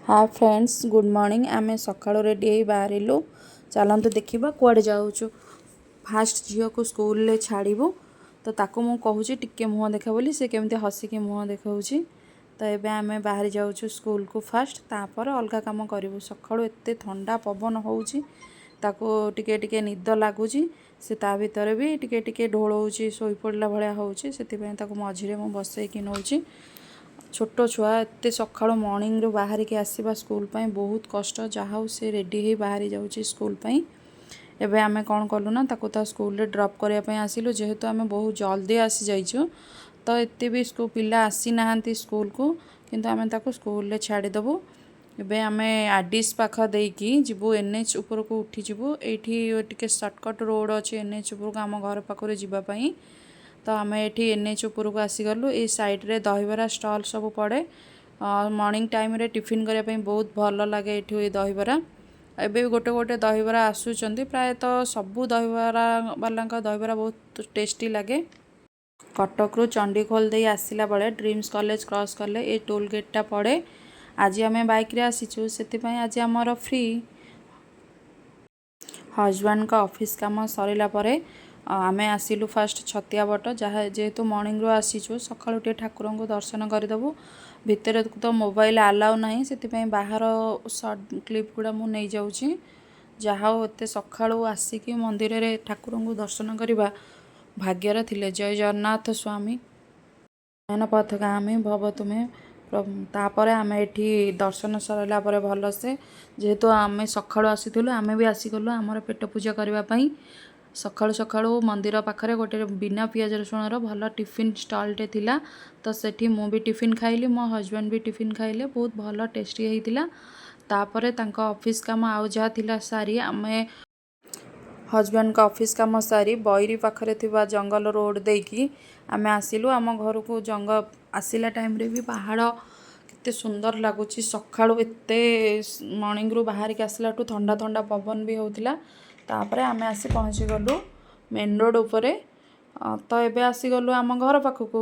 Hi friends good morning आमे सकाळु ready हो बाहरिलु चलतु देखा कुआडे जाऊँ फास्ट झील को स्कूल ले छाड़ू तो ताको मु कहूँ टिके मुँह देखा बोली से केमती हसिकी मुँह देखा तो ये आम बाहरी जाऊँ स्कूल को फास्ट तापर अलग कम करूँ सकाळु एत ठंडा पवन होची ताको टिके टिके निद लगुच से ता भीतर भी टिके टिके ढोलौची शोई पड़ला भाया होची से मझिरे मु बसैकी नौची छोट छुआ एत सकाळु मॉर्निंग रू बाहर के आसवा स्कूल पाई बहुत कष्ट जहाँ से रेडी हो बाहरी जाऊँ स्कूल पाई एबे आमे कौन कलु ना ताको ता स्कूल रे ड्रॉप करने आसिलु जेहेतु आमे बहुत जल्दी आसी जाइछु तो एते भी स्कूल पिला आसी नाहांती स्कूल को किंतु आमे ताको स्कूल रे छाड़ी देबु। एबे आमे आडिस पाख देकी जीवु एनएच ऊपर को उठी जीवु एठी टिके शॉर्टकट रोड अच्छे एनएच ऊपर को आम घर पाखरे जीवा पई तो आम ये एनएच ऊपर को आसीगलु ये साइड रे दहीबरा स्टॉल सब पड़े मॉर्निंग टाइम रे टिफिन करने बहुत भल लगे ये दहीबरा एबे गोटे गोटे दहीबरा आसुचंदी प्रायतः सबू दहीबरा वाला दहीबरा बहुत टेस्टी लगे। कटक रु चंडीखोल दे आसला बेले ड्रीम्स कॉलेज क्रॉस कले ये टोल गेटा पड़े आज आम बाइक रे आसीचु से आज आमर फ्री हजबैंड का ऑफिस काम सरला परे आमे आसिलु फास्ट छतिया बट जहाँ जेहेतु मॉर्निंग रू आसीचु सकाळु टे ठाकुर को दर्शन करदेबु भितर तो मोबाइल अलाउ नहीं से बाहर शॉर्ट क्लिप गुड़ा मु नहीं जाऊँगी जहाँ एत सकाळु आसिकी मंदिर रे ठाकुर को दर्शन करवा भाग्यर थिले। जय जगन्नाथ स्वामी नयन पथगामी भव तुम्हें तापर आम एठी दर्शन सरला भल से जेहेतु आम सकाळु आसीलु आम भी आसीगलु आमर पेट पूजा करने सकाळु सकाळु मंदिर पाखरे गोटे बिना पियाज रसुण भल टिफिन स्टॉलटे थिला तो सेठी मु भी टिफिन खाइली मो हजबैंड भी टिफिन खाइले बहुत भल टेस्टी होइतिला। तापरे तांका ऑफिस काम आउ जहाँ थिला सारी आमे हजबैंड का ऑफिस काम सारी बैरी पाखरे थिबा जंगल रोड देकी आमे आसिलु आम घर को जंगल आसिला टाइम रे भी पहाड़ केते सुंदर लगुच सकाळु एते मॉर्निंग रू बाहर के आसला ठंडा ठंडा पवन भी होतिला तापरे आमे आसी पहुँची गलु मेन रोड उपरे तो एबे आसी गलु आम घर पाखकू।